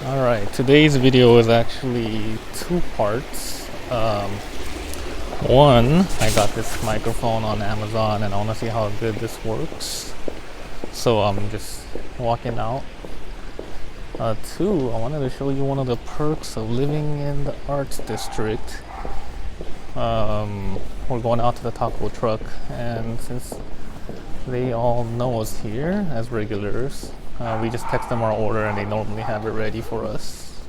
Alright, today's video is actually two parts. One, I got this microphone on Amazon and I want to see how good this works. So I'm just walking out. Two, I wanted to show you one of the perks of living in the arts district. We're going out to the taco truck, and since they all know us here as regulars, we just text them our order and they normally have it ready for us.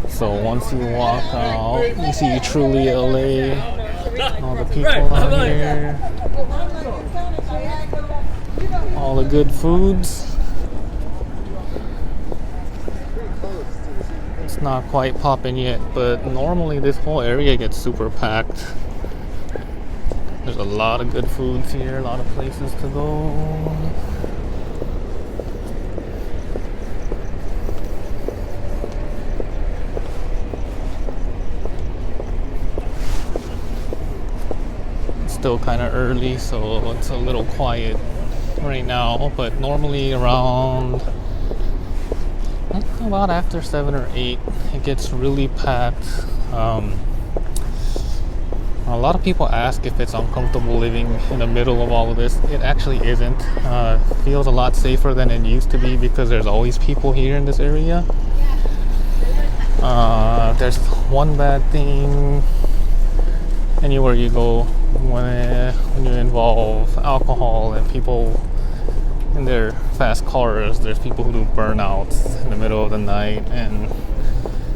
So once you walk out, you see truly LA, all the people out here, all the good foods. It's not quite popping yet, but normally this whole area gets super packed. There's a lot of good foods here, a lot of places to go. It's still kind of early, so it's a little quiet right now, but normally around about after 7 or 8 it gets really packed. A lot of people ask if it's uncomfortable living in the middle of all of this. It actually isn't. It feels a lot safer than it used to be because there's always people here in this area. There's one bad thing anywhere you go when you involve alcohol and people in their fast cars. There's people who do burnouts in the middle of the night, and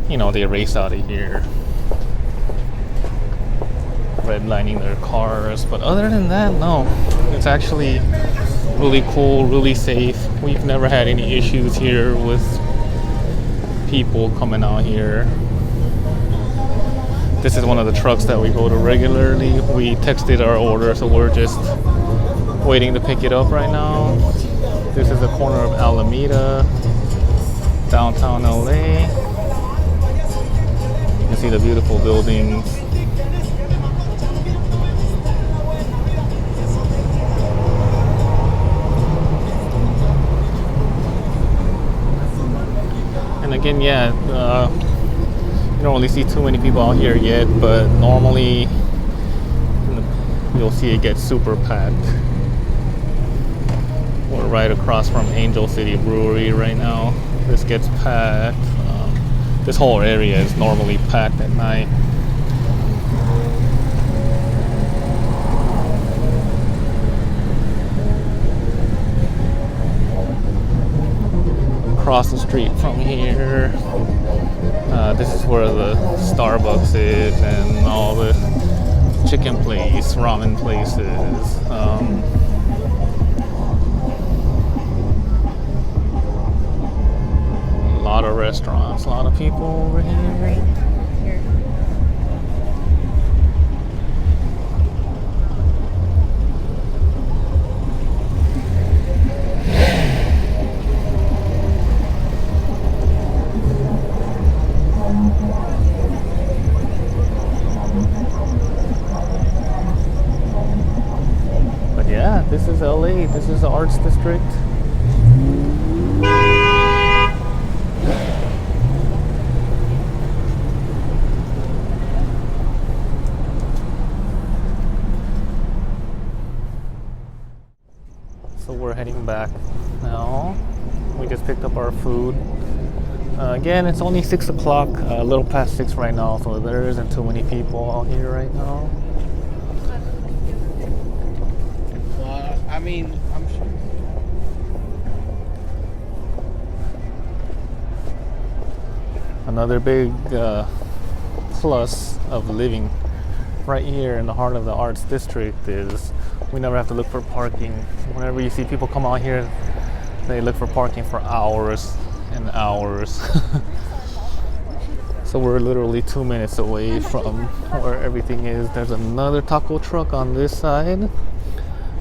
they race out of here redlining their cars. But other than that, no, it's actually really cool, really safe. We've never had any issues here with people coming out here. This is one of the trucks that we go to regularly. We texted our order, so we're just waiting to pick it up right now. This is the corner of Alameda, downtown LA. You can see the beautiful buildings. And again, you don't really see too many people out here yet, but normally you'll see it get super packed. We're right across from Angel City Brewery right now. This gets packed. This whole area is normally packed at night. Across the street from here, this is where the Starbucks is and all the chicken place, ramen places. A lot of restaurants, a lot of people over here. But yeah, this is LA. This is the arts district. So we're heading back now. We just picked up our food. Again, it's only 6 o'clock, a little past 6 right now, so there isn't too many people out here right now. I'm sure. Another big plus of living right here in the heart of the arts district is we never have to look for parking. Whenever you see people come out here, they look for parking for hours and hours. So we're literally 2 minutes away from where everything is. There's another taco truck on this side.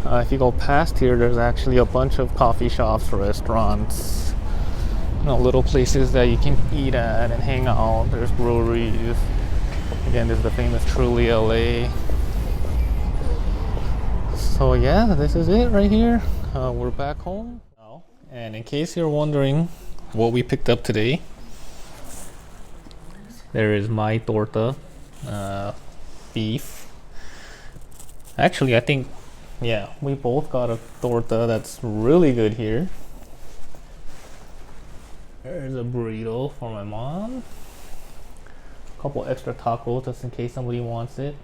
If you go past here, there's actually a bunch of coffee shops, restaurants, little places that you can eat at and hang out. There's breweries. Again, this is the famous Truly LA. So yeah, this is it right here. We're back home now. And in case you're wondering what we picked up today, there is my torta, beef. Actually, I think, yeah, we both got a torta that's really good here. There's a burrito for my mom. A couple extra tacos just in case somebody wants it.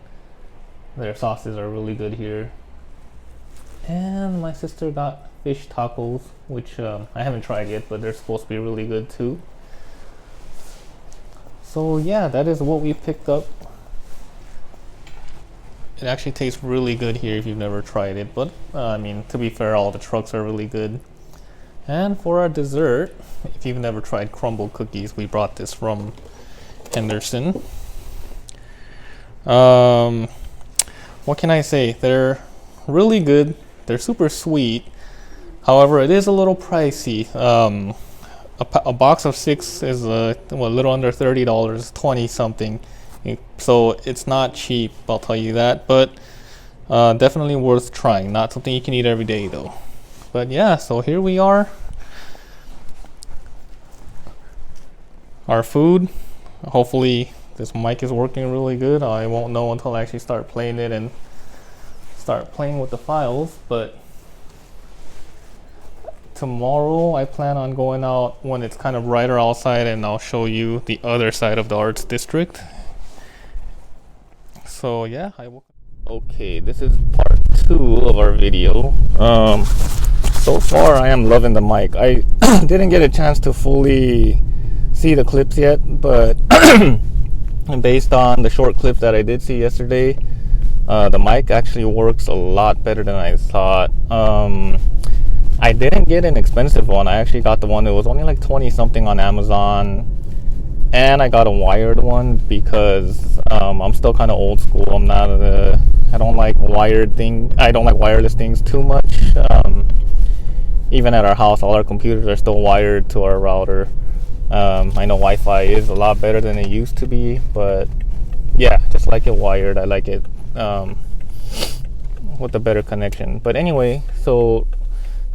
Their sauces are really good here. And my sister got fish tacos, which I haven't tried yet, but they're supposed to be really good too. So yeah, that is what we picked up. It actually tastes really good here if you've never tried it, but I mean, to be fair, all the trucks are really good. And for our dessert, if you've never tried crumble cookies, we brought this from Henderson. What can I say? They're really good. They're super sweet. However, it is a little pricey. A box of 6 is a little under $30, 20 something. So it's not cheap, I'll tell you that. But definitely worth trying. Not something you can eat every day though. But yeah, so here we are. Our food. Hopefully this mic is working really good. I won't know until I actually start playing it and start playing with the files. But tomorrow I plan on going out when it's kind of brighter outside, and I'll show you the other side of the arts district. So yeah, okay, this is part 2 of our video. So far I am loving the mic. I didn't get a chance to fully see the clips yet, but based on the short clips that I did see yesterday, the mic actually works a lot better than I thought. I didn't get an expensive one. I actually got the one that was only like 20 something on Amazon, and I got a wired one because I'm still kind of old school. I don't like I don't like wireless things too much. Even at our house, all our computers are still wired to our router. I know Wi-Fi is a lot better than it used to be, but yeah, just like it wired. I like it with a better connection. But anyway, so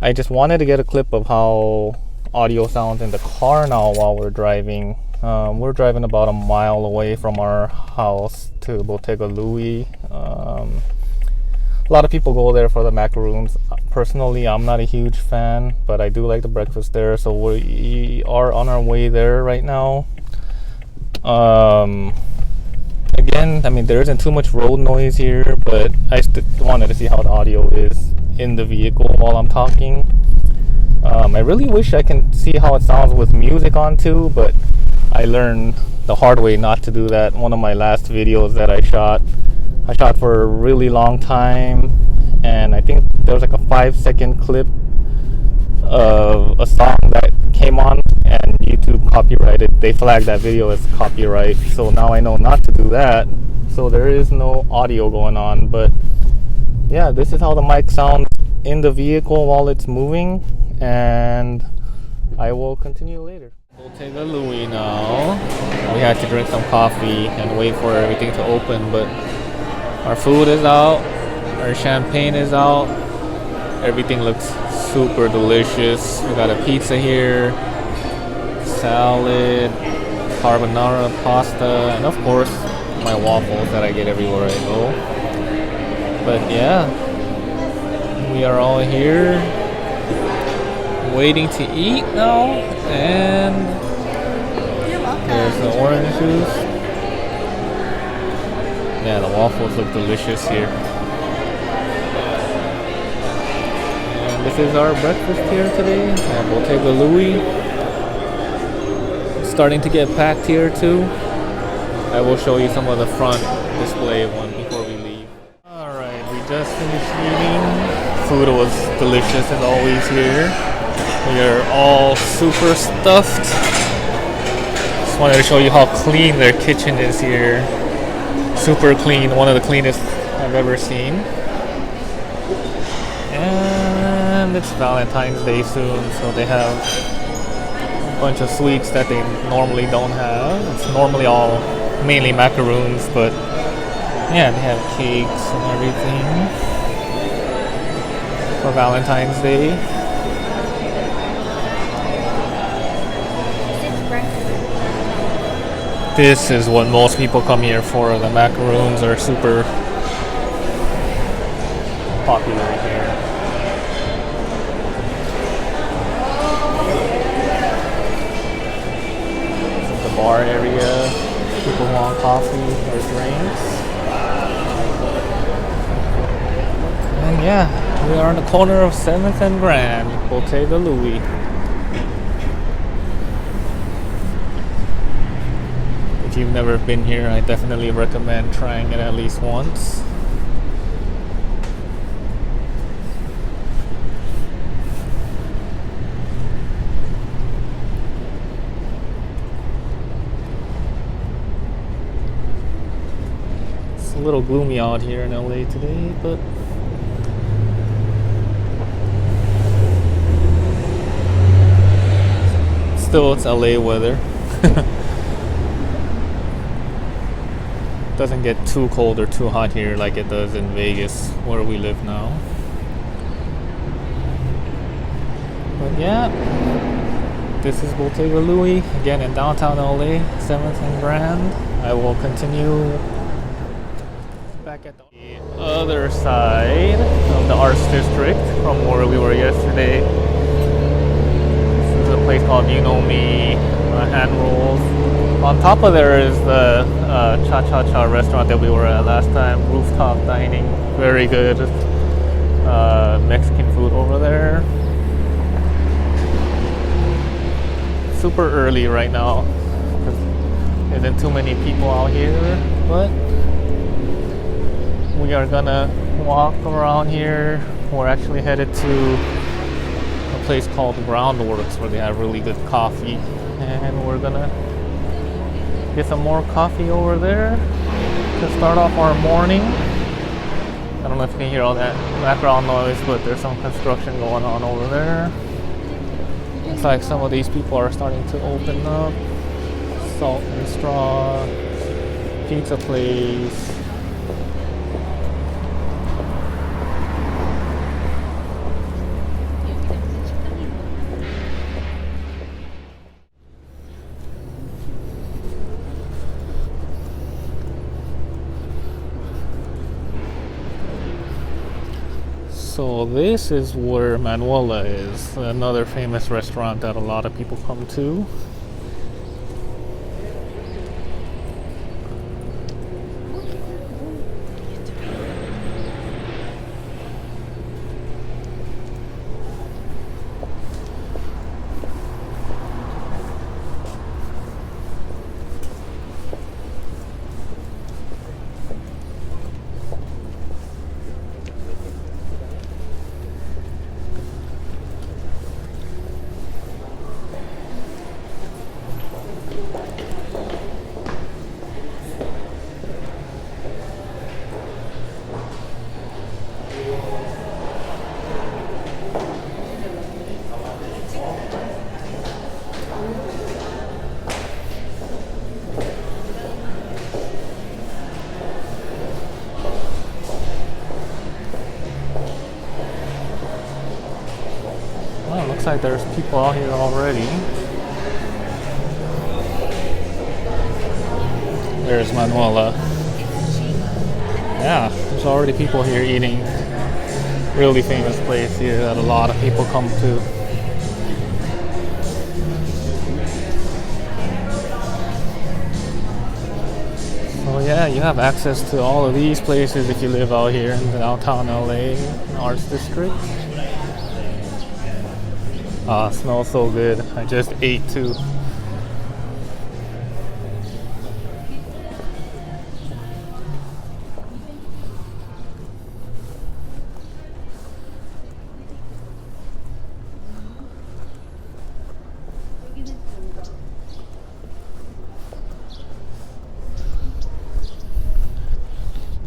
I just wanted to get a clip of how audio sounds in the car now while we're driving. We're driving about a mile away from our house to Bottega Louie. A lot of people go there for the macaroons. Personally, I'm not a huge fan, but I do like the breakfast there, so we are on our way there right now. Again, I mean, there isn't too much road noise here, but I wanted to see how the audio is in the vehicle while I'm talking. I really wish I can see how it sounds with music on too, but I learned the hard way not to do that. One of my last videos that I shot for a really long time, and I think there was like a 5-second clip of a song that came on, and YouTube copyrighted. They flagged that video as copyright, so now I know not to do that. So there is no audio going on, but yeah, this is how the mic sounds in the vehicle while it's moving, and I will continue later. We'll take a Louis now. We had to drink some coffee and wait for everything to open, but our food is out, our champagne is out. Everything looks super delicious. We got a pizza here, salad, carbonara, pasta, and of course my waffles that I get everywhere I go. But yeah, we are all here waiting to eat now, and there's the orange juice. Yeah, the waffles look delicious here. And this is our breakfast here today at Bottega Louie. It's starting to get packed here too. I will show you some of the front display one before we leave. Alright, we just finished eating. Food was delicious as always here. We are all super stuffed. Just wanted to show you how clean their kitchen is here. Super clean, one of the cleanest I've ever seen. And it's Valentine's Day soon, so they have a bunch of sweets that they normally don't have. It's normally all mainly macaroons, but yeah, they have cakes and everything for Valentine's Day. This is what most people come here for. The macaroons are super popular here. This is the bar area. People who want coffee or drinks. And yeah, we are on the corner of 7th and Grand, Bottega Louis. If you've never been here, I definitely recommend trying it at least once. It's a little gloomy out here in LA today, but still it's LA weather. Doesn't get too cold or too hot here like it does in Vegas where we live now. But yeah, this is Bottega Louis again in downtown LA, 7th and Grand. I will continue back at the other side of the Arts District from where we were yesterday. This is a place called You Know Me, hand rolls. On top of there is the Cha Cha Cha restaurant that we were at last time, rooftop dining, very good Mexican food over there. Super early right now because there isn't too many people out here, but we are gonna walk around here. We're actually headed to a place called Groundworks where they have really good coffee, and we're gonna get some more coffee over there to start off our morning. I don't know if you can hear all that background noise, but there's some construction going on over there. Looks like some of these people are starting to open up. Salt and Straw, pizza place. So this is where Manuela is, another famous restaurant that a lot of people come to. Oh, looks like there's people out here already. There's Manuela. Yeah, there's already people here eating. Really famous place here that a lot of people come to. So yeah, you have access to all of these places if you live out here in downtown LA, Arts District. Ah, smells so good. I just ate too.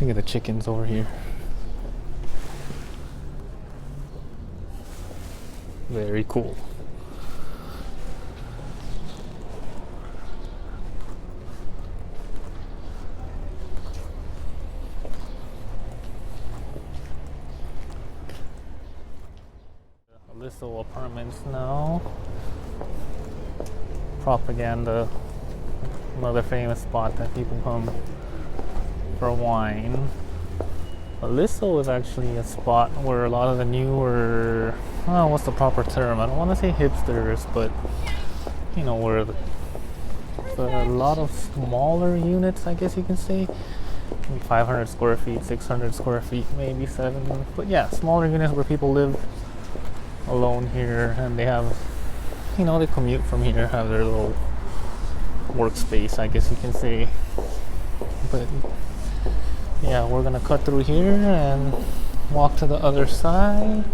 Look at the chickens over here. Very cool. Lisso Apartments now. Propaganda, another famous spot that people come for wine. But Lisso is actually a spot where a lot of the newer, what's the proper term? I don't want to say hipsters, but you know, where a lot of smaller units, I guess you can say. 500 square feet, 600 square feet, maybe 7. But yeah, smaller units where people live alone here, and they have, you know, they commute from here, have their little workspace, I guess you can say. But yeah, we're gonna cut through here and walk to the other side.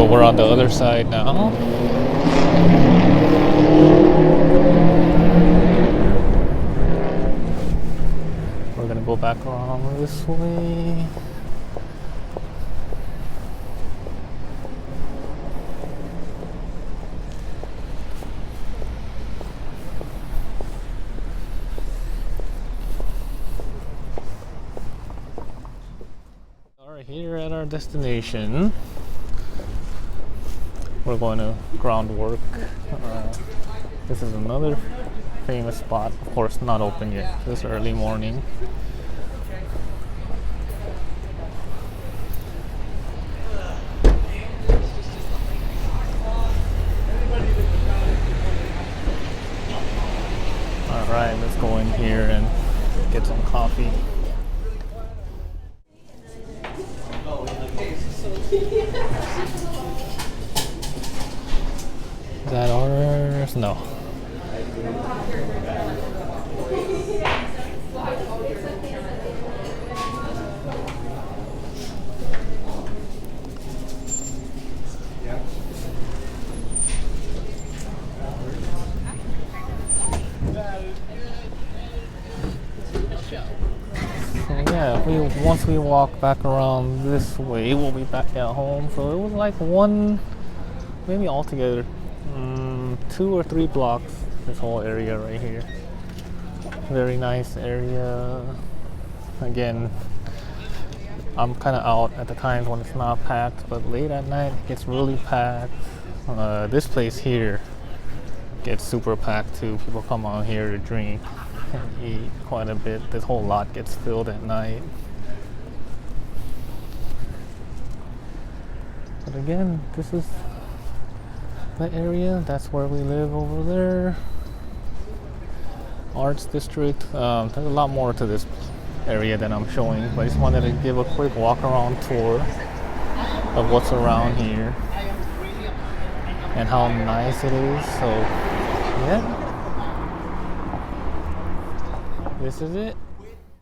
We're on the other side now. We're gonna go back around this way. We're here at our destination. We're going to Groundwork. This is another famous spot. Of course, not open yet. This early morning. All right, let's go in here and get some coffee. Is that ours? No. So yeah, once we walk back around this way, we'll be back at home. So it was like maybe altogether 2 or 3 blocks, this whole area right here. Very nice area. Again, I'm kind of out at the times when it's not packed, but late at night it gets really packed. This place here gets super packed too. People come out here to drink and eat quite a bit. This whole lot gets filled at night. But again, this is the area. That's where we live over there. Arts District. There's a lot more to this area than I'm showing, but I just wanted to give a quick walk around tour of what's around here and how nice it is. So yeah, this is it.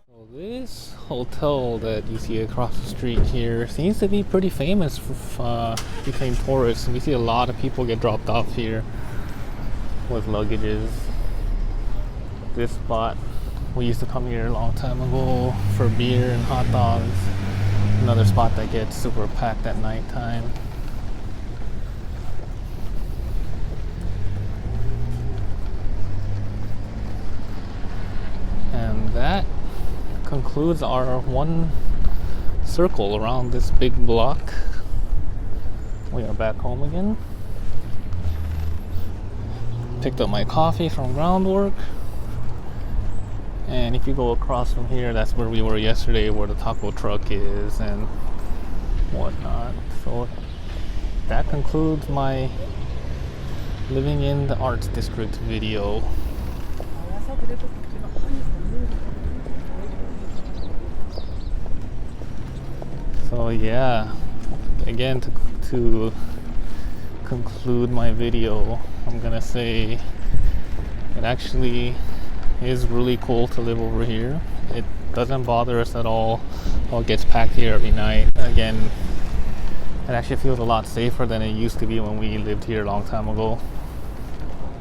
So this hotel that you see across the street here seems to be pretty famous between tourists. We see a lot of people get dropped off here with luggages. This spot, we used to come here a long time ago for beer and hot dogs. Another spot that gets super packed at nighttime. And that concludes our one circle around this big block. We are back home again. Picked up my coffee from Groundwork. And if you go across from here, that's where we were yesterday, where the taco truck is and whatnot. So that concludes my living in the Arts District video. So yeah, again, to conclude my video, I'm gonna say it actually is really cool to live over here. It doesn't bother us at all how it gets packed here every night. Again, it actually feels a lot safer than it used to be when we lived here a long time ago,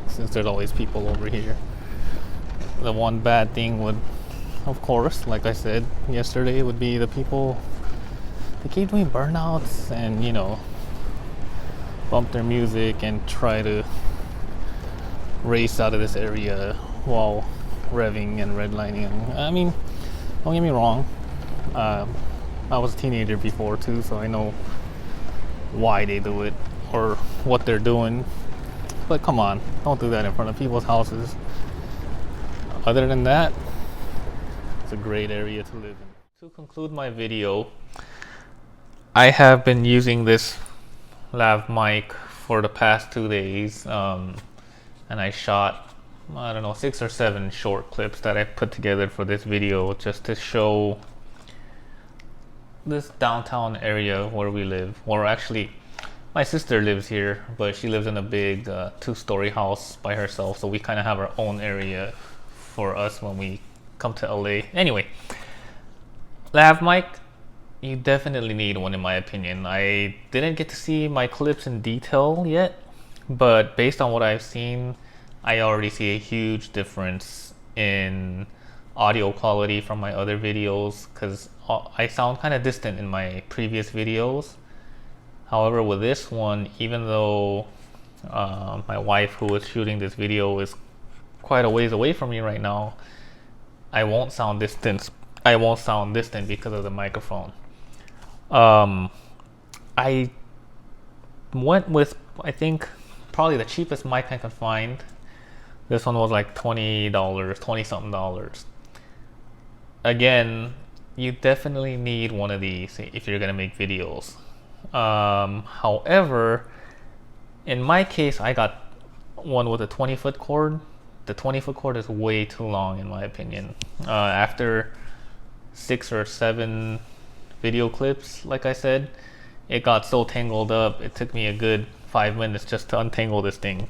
since there's always people over here. The one bad thing would of course, like I said yesterday, would be the people that keep doing burnouts and, you know, bump their music and try to race out of this area while revving and redlining. I mean, don't get me wrong, I was a teenager before too, so I know why they do it or what they're doing. But come on, don't do that in front of people's houses. Other than that, it's a great area to live in. To conclude my video, I have been using this lav mic for the past 2 days, and I shot, I don't know, 6 or 7 short clips that I put together for this video just to show this downtown area where we live. Or actually, my sister lives here, but she lives in a big 2-story house by herself, so we kind of have our own area for us when we come to LA. Anyway, lav mic, you definitely need one in my opinion. I didn't get to see my clips in detail yet, but based on what I've seen, I already see a huge difference in audio quality from my other videos, because I sound kind of distant in my previous videos. However, with this one, even though my wife who was shooting this video is quite a ways away from me right now, I won't sound distant because of the microphone. I went with, I think, probably the cheapest mic I could find. This one was like $20 something. Again, you definitely need one of these if you're gonna make videos. However, in my case, I got one with a 20-foot cord. The 20-foot cord is way too long in my opinion. After 6 or 7 video clips, like I said, it got so tangled up, it took me a good 5 minutes just to untangle this thing.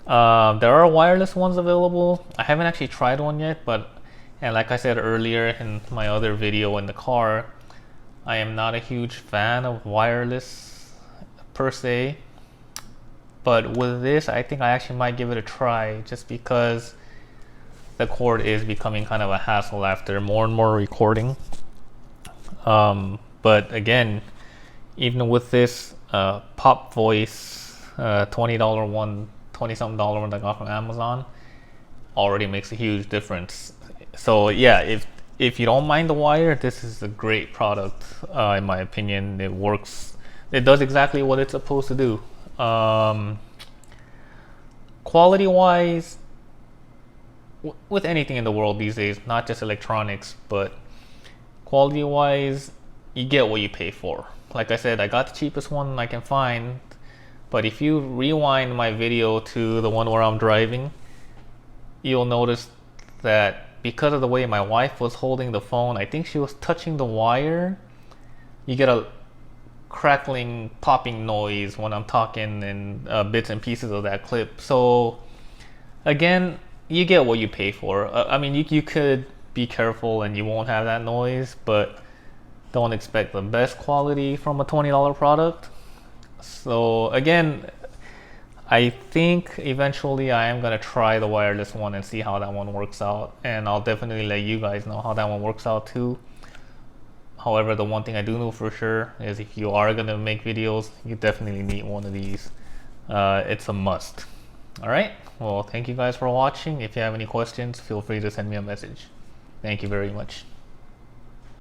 There are wireless ones available. I haven't actually tried one yet, and like I said earlier in my other video in the car, I am not a huge fan of wireless per se. But with this, I think I actually might give it a try, just because the cord is becoming kind of a hassle after more and more recording. But again, even with this pop voice $20 one, $20-something one that I got from Amazon, already makes a huge difference. So yeah, if you don't mind the wire, this is a great product in my opinion. It works, it does exactly what it's supposed to do. Quality wise, with anything in the world these days, not just electronics, but quality wise, you get what you pay for. Like I said, I got the cheapest one I can find, but if you rewind my video to the one where I'm driving, you'll notice that because of the way my wife was holding the phone, I think she was touching the wire, you get a crackling, popping noise when I'm talking in bits and pieces of that clip. So again, you get what you pay for. I mean, you could be careful and you won't have that noise, but don't expect the best quality from a $20 product. So again, I think eventually I am gonna try the wireless one and see how that one works out, and I'll definitely let you guys know how that one works out too. However, the one thing I do know for sure is if you are gonna make videos, you definitely need one of these. It's a must. Alright, well, thank you guys for watching. If you have any questions, feel free to send me a message. Thank you very much.